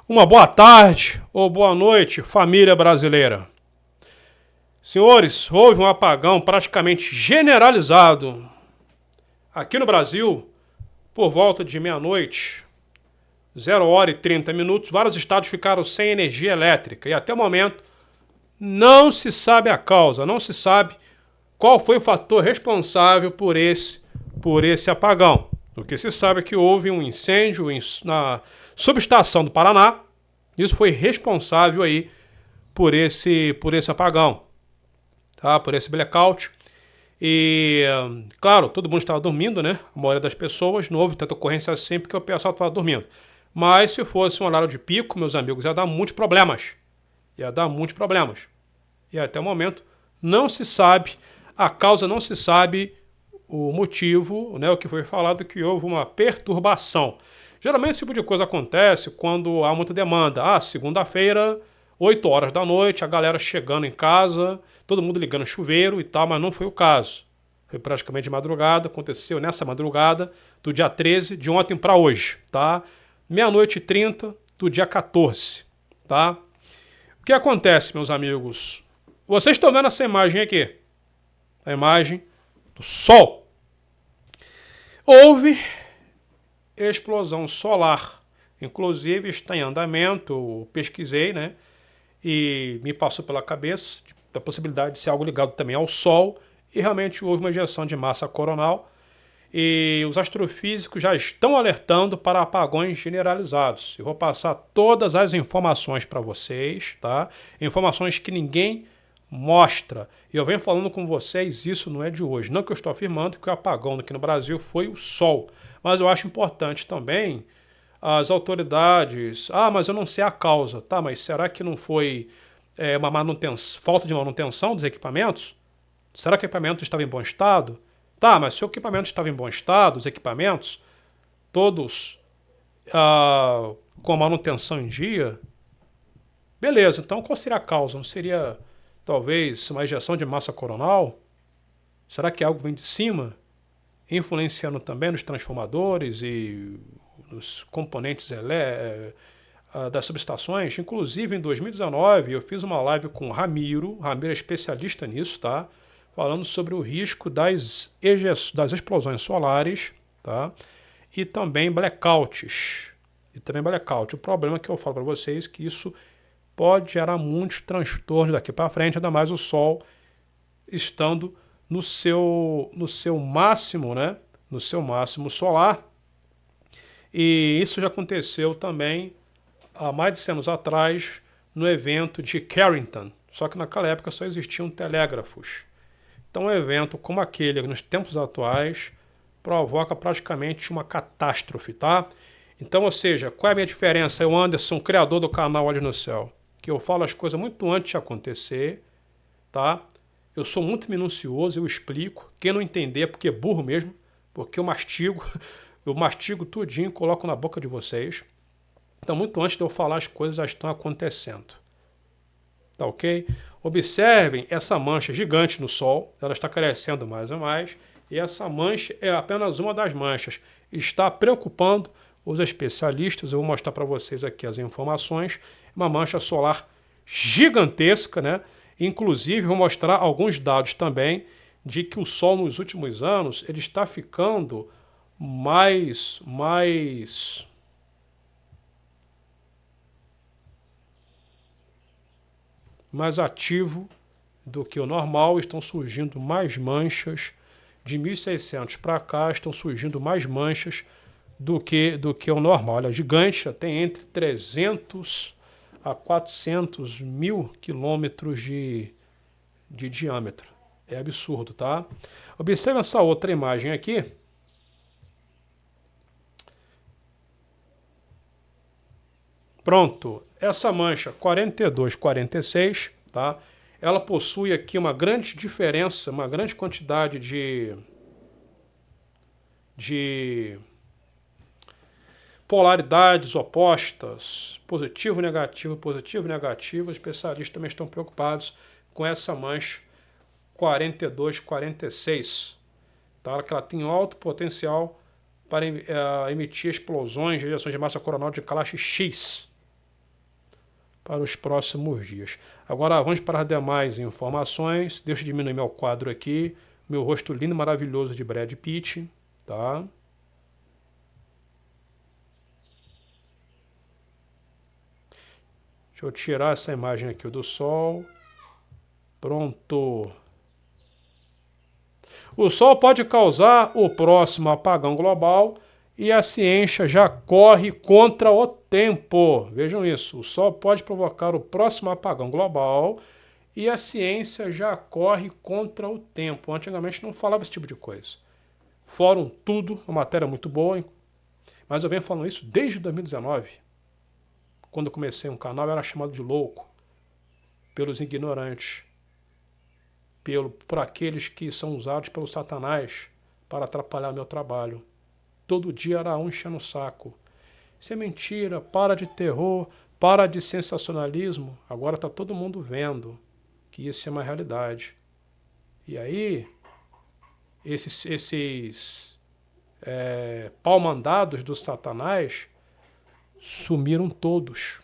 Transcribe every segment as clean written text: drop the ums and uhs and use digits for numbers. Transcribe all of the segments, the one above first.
Uma boa tarde ou boa noite, família brasileira. Senhores, houve um apagão praticamente generalizado aqui no Brasil por volta de meia-noite, 0h30. Vários estados ficaram sem energia elétrica e até o momento não se sabe a causa, não se sabe qual foi o fator responsável por esse apagão. O que se sabe é que houve um incêndio na subestação do Paraná. Isso foi responsável aí por esse apagão, tá? Por esse blackout. E, claro, todo mundo estava dormindo, né? A maioria das pessoas, não houve tanta ocorrência assim porque o pessoal estava dormindo. Mas se fosse um horário de pico, meus amigos, ia dar muitos problemas. E até o momento não se sabe, a causa não se sabe, o motivo, né, o que foi falado, que houve uma perturbação. Geralmente esse tipo de coisa acontece quando há muita demanda. Segunda-feira, 8 horas da noite, a galera chegando em casa, todo mundo ligando chuveiro e tal, mas não foi o caso. Foi praticamente de madrugada, aconteceu nessa madrugada do dia 13, de ontem para hoje, tá? 00h30 do dia 14, tá? O que acontece, meus amigos? Vocês estão vendo essa imagem aqui? A imagem do Sol. Houve explosão solar. Inclusive está em andamento, eu pesquisei, né? E me passou pela cabeça a possibilidade de ser algo ligado também ao Sol. E realmente houve uma ejeção de massa coronal. E os astrofísicos já estão alertando para apagões generalizados. Eu vou passar todas as informações para vocês, tá? Informações que ninguém mostra. E eu venho falando com vocês, isso não é de hoje. Não que eu estou afirmando que o apagão aqui no Brasil foi o Sol. Mas eu acho importante também as autoridades... mas eu não sei a causa. Tá, mas será que não foi uma falta de manutenção dos equipamentos? Será que o equipamento estava em bom estado? Tá, mas se o equipamento estava em bom estado, os equipamentos, todos com a manutenção em dia, beleza, então qual seria a causa? Não seria, talvez, uma ejeção de massa coronal? Será que algo vem de cima, influenciando também nos transformadores e nos componentes das subestações? Inclusive, em 2019, eu fiz uma live com o Ramiro é especialista nisso, tá? Falando sobre o risco das explosões solares, tá? E também blackouts. O problema é que eu falo para vocês que isso pode gerar muitos transtornos daqui para frente, ainda mais o Sol estando no seu máximo, né? No seu máximo solar. E isso já aconteceu também há mais de 100 anos atrás no evento de Carrington. Só que naquela época só existiam telégrafos. Então, um evento como aquele, nos tempos atuais, provoca praticamente uma catástrofe, tá? Então, ou seja, qual é a minha diferença? Eu, Anderson, criador do canal Olhos no Céu, que eu falo as coisas muito antes de acontecer, tá? Eu sou muito minucioso, eu explico. Quem não entender é porque é burro mesmo, porque eu mastigo tudinho e coloco na boca de vocês. Então, muito antes de eu falar, as coisas já estão acontecendo. Tá ok? Observem essa mancha gigante no Sol, ela está crescendo mais e mais, e essa mancha é apenas uma das manchas. Está preocupando os especialistas, eu vou mostrar para vocês aqui as informações, uma mancha solar gigantesca, né? Inclusive, vou mostrar alguns dados também de que o Sol nos últimos anos ele está ficando mais ativo do que o normal, estão surgindo mais manchas. De 1600 para cá estão surgindo mais manchas do que o normal. Olha, gigante, tem entre 300 a 400 mil quilômetros de diâmetro. É absurdo, tá? Observe essa outra imagem aqui. Pronto, essa mancha 4246, tá? Ela possui aqui uma grande diferença, uma grande quantidade de polaridades opostas, positivo, negativo, positivo, negativo. Os especialistas também estão preocupados com essa mancha 4246, tá? Que ela tem alto potencial para emitir explosões, radiações de massa coronal de classe X. para os próximos dias. Agora vamos para as demais informações. Deixa eu diminuir meu quadro aqui. Meu rosto lindo e maravilhoso de Brad Pitt. Tá? Deixa eu tirar essa imagem aqui do sol. Pronto. O sol pode causar o próximo apagão global e a ciência já corre contra o tempo. Vejam isso. O sol pode provocar o próximo apagão global e a ciência já corre contra o tempo. Antigamente não falava esse tipo de coisa. Fórum Tudo, uma matéria muito boa, mas eu venho falando isso desde 2019. Quando eu comecei um canal, eu era chamado de louco pelos ignorantes, por aqueles que são usados pelo Satanás para atrapalhar meu trabalho. Todo dia era um enchendo o saco. Isso é mentira, para de terror, para de sensacionalismo. Agora está todo mundo vendo que isso é uma realidade. E aí, esses pau-mandados do Satanás sumiram todos.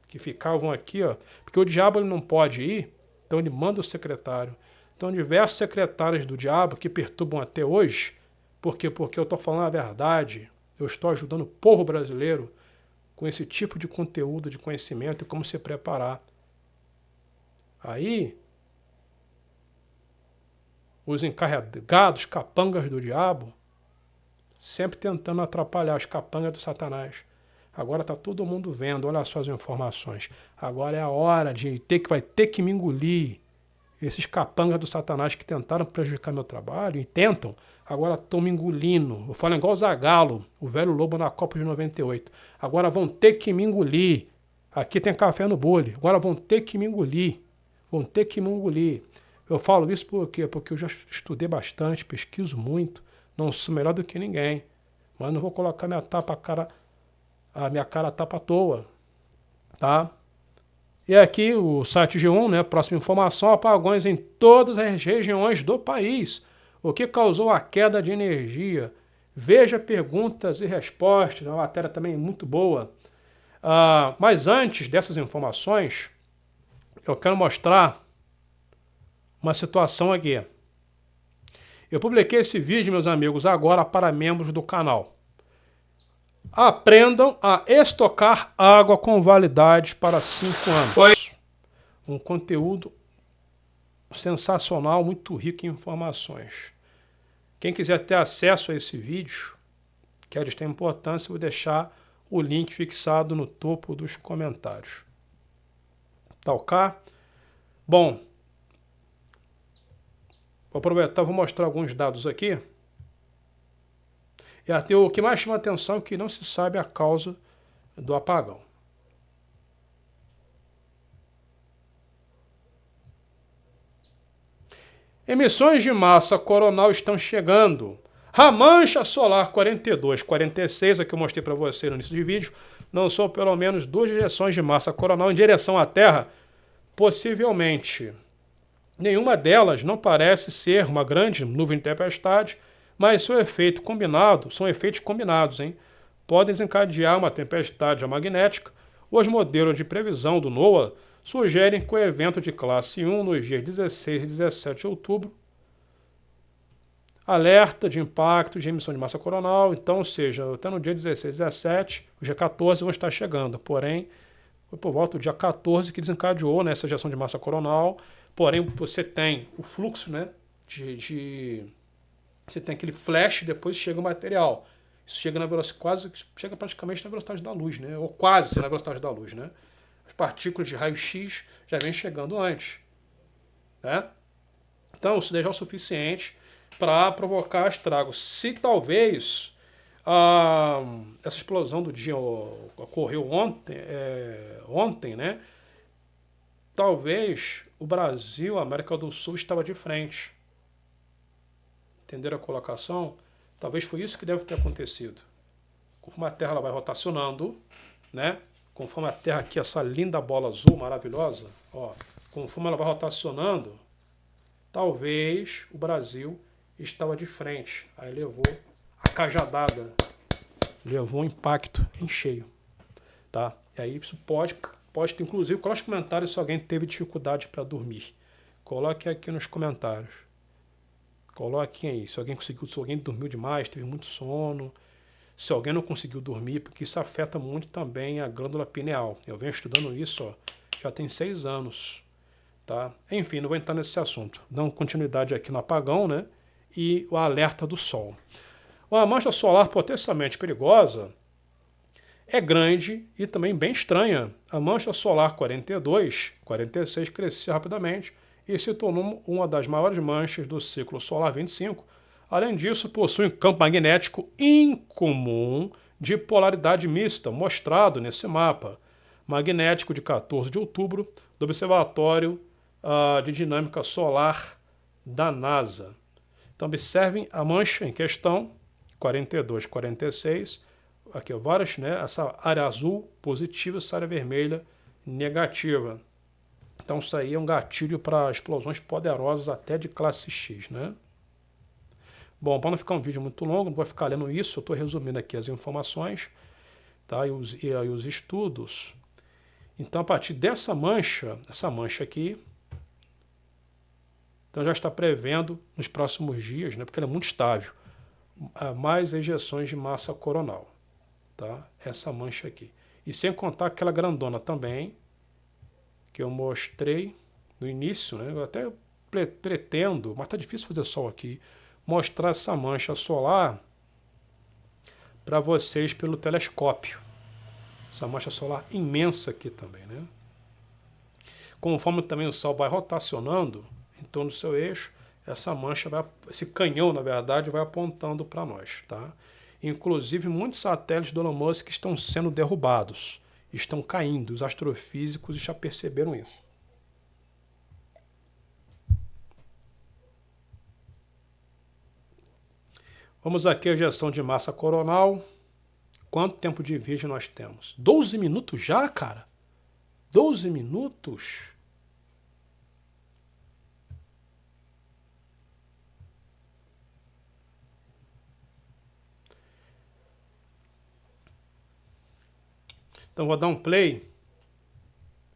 Que ficavam aqui, ó, porque o diabo ele não pode ir, então ele manda o secretário. Então diversos secretários do diabo que perturbam até hoje, porque eu estou falando a verdade, eu estou ajudando o povo brasileiro com esse tipo de conteúdo, de conhecimento e como se preparar. Aí, os encarregados, capangas do diabo, sempre tentando atrapalhar os capangas do Satanás. Agora está todo mundo vendo, olha só as informações. Agora é a hora de vai ter que me engolir. Esses capangas do Satanás que tentaram prejudicar meu trabalho e tentam, agora estão me engolindo. Eu falo igual o Zagallo, o velho lobo na Copa de 98. Agora vão ter que me engolir. Aqui tem café no bule. Agora vão ter que me engolir. Vão ter que me engolir. Eu falo isso por quê? Porque eu já estudei bastante, pesquiso muito. Não sou melhor do que ninguém. Mas não vou colocar a minha cara tapa à toa. Tá? E aqui o site G1, né? Próxima informação: apagões em todas as regiões do país. O que causou a queda de energia? Veja perguntas e respostas. Uma matéria também muito boa. Mas antes dessas informações, eu quero mostrar uma situação aqui. Eu publiquei esse vídeo, meus amigos, agora para membros do canal. Aprendam a estocar água com validade para 5 anos. Um conteúdo sensacional, muito rico em informações. Quem quiser ter acesso a esse vídeo, que é de extrema importância, eu vou deixar o link fixado no topo dos comentários. Tá ok? Bom, vou aproveitar, vou mostrar alguns dados aqui. E até o que mais chama atenção é que não se sabe a causa do apagão. Emissões de massa coronal estão chegando. A mancha solar 42, 46, a que eu mostrei para você no início do vídeo, lançou pelo menos 2 direções de massa coronal em direção à Terra, possivelmente. Nenhuma delas não parece ser uma grande nuvem de tempestade, mas são efeitos combinados, hein? Podem desencadear uma tempestade magnética. Os modelos de previsão do NOAA sugerem que o evento de classe 1 nos dias 16 e 17 de outubro alerta de impacto de emissão de massa coronal, então, ou seja, até no dia 16 e 17, o dia 14 vão estar chegando, porém, foi por volta do dia 14 que desencadeou, né, essa ejeção de massa coronal, porém, você tem o fluxo, né, você tem aquele flash, depois chega o material. Isso chega na velocidade, chega praticamente na velocidade da luz, né, ou quase na velocidade da luz, né. As partículas de raio-x já vêm chegando antes, né. Então, isso daí já é o suficiente para provocar estragos. Se talvez essa explosão do dia ocorreu ontem, né? Talvez o Brasil, a América do Sul, estava de frente. Entenderam a colocação? Talvez foi isso que deve ter acontecido. Conforme a Terra ela vai rotacionando, né? Conforme a Terra aqui, essa linda bola azul maravilhosa, ó, conforme ela vai rotacionando, talvez o Brasil estava de frente. Aí levou a cajadada, levou um impacto em cheio. Tá? E aí isso pode ter, inclusive, coloque nos comentários se alguém teve dificuldade para dormir. Coloque aqui nos comentários. Coloquem aí, se alguém dormiu demais, teve muito sono, se alguém não conseguiu dormir, porque isso afeta muito também a glândula pineal. Eu venho estudando isso, ó, já tem 6 anos, tá? Enfim, não vou entrar nesse assunto. Dando continuidade aqui no apagão, né? E o alerta do sol. Uma mancha solar potencialmente perigosa é grande e também bem estranha. A mancha solar 42, 46 cresceu rapidamente e se tornou uma das maiores manchas do ciclo solar 25. Além disso, possui um campo magnético incomum de polaridade mista, mostrado nesse mapa magnético de 14 de outubro do Observatório de Dinâmica Solar da NASA. Então, observem a mancha em questão, 42, 46, aqui várias, né? Essa área azul positiva, essa área vermelha negativa. Então isso aí é um gatilho para explosões poderosas até de classe X, né? Bom, para não ficar um vídeo muito longo, não vou ficar lendo isso, eu estou resumindo aqui as informações, tá? E os estudos. Então a partir dessa mancha, essa mancha aqui, então já está prevendo nos próximos dias, né? Porque ela é muito estável, mais ejeções de massa coronal. Tá? Essa mancha aqui. E sem contar aquela grandona também, que eu mostrei no início, né? Eu até pretendo, mas tá difícil fazer sol aqui, mostrar essa mancha solar para vocês pelo telescópio. Essa mancha solar imensa aqui também, né? Conforme também o Sol vai rotacionando em torno do seu eixo, essa mancha esse canhão, na verdade, vai apontando para nós, tá? Inclusive, muitos satélites do Elon Musk estão sendo derrubados, estão caindo. Os astrofísicos já perceberam isso. Vamos aqui à ejeção de massa coronal. Quanto tempo de vídeo nós temos? 12 minutos já, cara? 12 minutos? Então vou dar um play.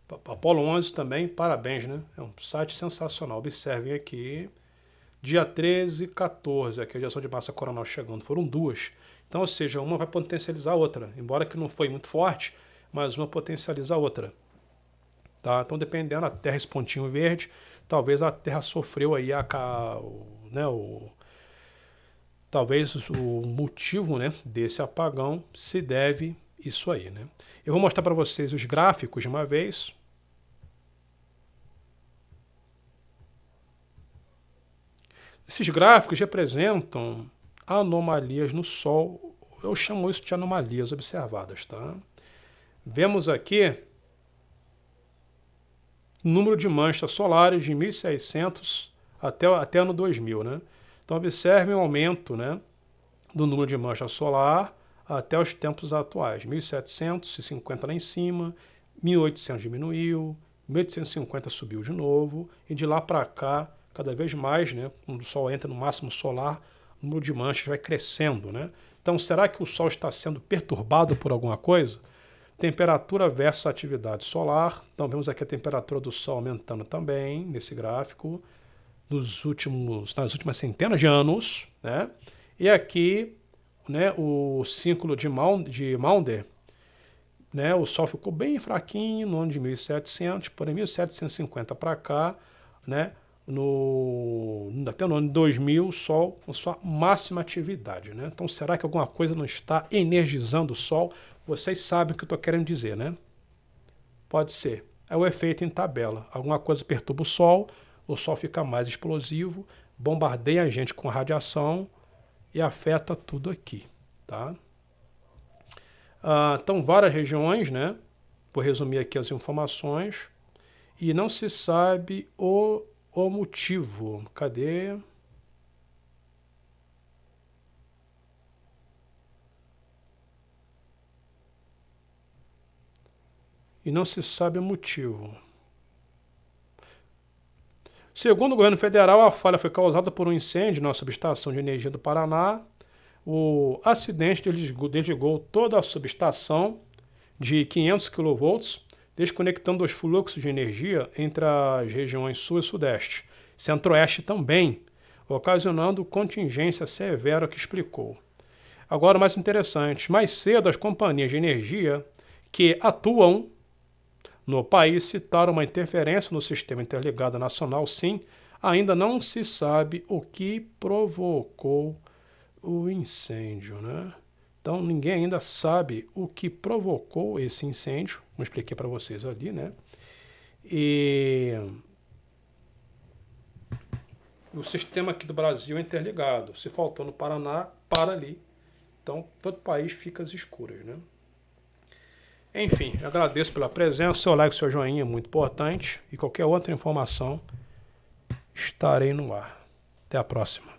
Apollo 11 também, parabéns, né? É um site sensacional. Observem aqui. Dia 13 e 14, aqui a ejeção de massa coronal chegando. Foram 2. Então, ou seja, uma vai potencializar a outra. Embora que não foi muito forte, mas uma potencializa a outra. Tá? Então, dependendo da Terra, esse pontinho verde, talvez a Terra sofreu aí talvez o motivo, né, desse apagão se deve isso aí, né? Eu vou mostrar para vocês os gráficos de uma vez. Esses gráficos representam anomalias no Sol. Eu chamo isso de anomalias observadas, tá? Vemos aqui o número de manchas solares de 1600 até ano 2000, né? Então observem o aumento, né, do número de manchas solar até os tempos atuais. 1750 lá em cima, 1800 diminuiu, 1850 subiu de novo, e de lá para cá, cada vez mais, né, quando o Sol entra no máximo solar, o número de manchas vai crescendo, né? Então, será que o Sol está sendo perturbado por alguma coisa? Temperatura versus atividade solar. Então, vemos aqui a temperatura do Sol aumentando também, nesse gráfico, nas últimas centenas de anos, né? E aqui, né, o ciclo de Maunder, né, o Sol ficou bem fraquinho no ano de 1700, porém 1750 para cá, né, até no ano de 2000, o Sol com sua máxima atividade, né? Então, será que alguma coisa não está energizando o Sol? Vocês sabem o que eu estou querendo dizer, né? Pode ser. É o efeito em tabela. Alguma coisa perturba o Sol fica mais explosivo, bombardeia a gente com radiação e afeta tudo aqui, tá? Então, várias regiões, né? Vou resumir aqui as informações. E não se sabe o motivo. Cadê? E não se sabe o motivo. Segundo o governo federal, a falha foi causada por um incêndio na subestação de energia do Paraná. O acidente desligou toda a subestação de 500 kV, desconectando os fluxos de energia entre as regiões sul e sudeste, centro-oeste também, ocasionando contingência severa que explicou. Agora, o mais interessante, mais cedo as companhias de energia que atuam no país citaram uma interferência no Sistema Interligado Nacional, sim, ainda não se sabe o que provocou o incêndio, né? Então, ninguém ainda sabe o que provocou esse incêndio, como expliquei para vocês ali, né? E o sistema aqui do Brasil é interligado. Se faltou no Paraná, para ali. Então, todo o país fica às escuras, né? Enfim, eu agradeço pela presença. Seu like, seu joinha é muito importante. E qualquer outra informação, estarei no ar. Até a próxima.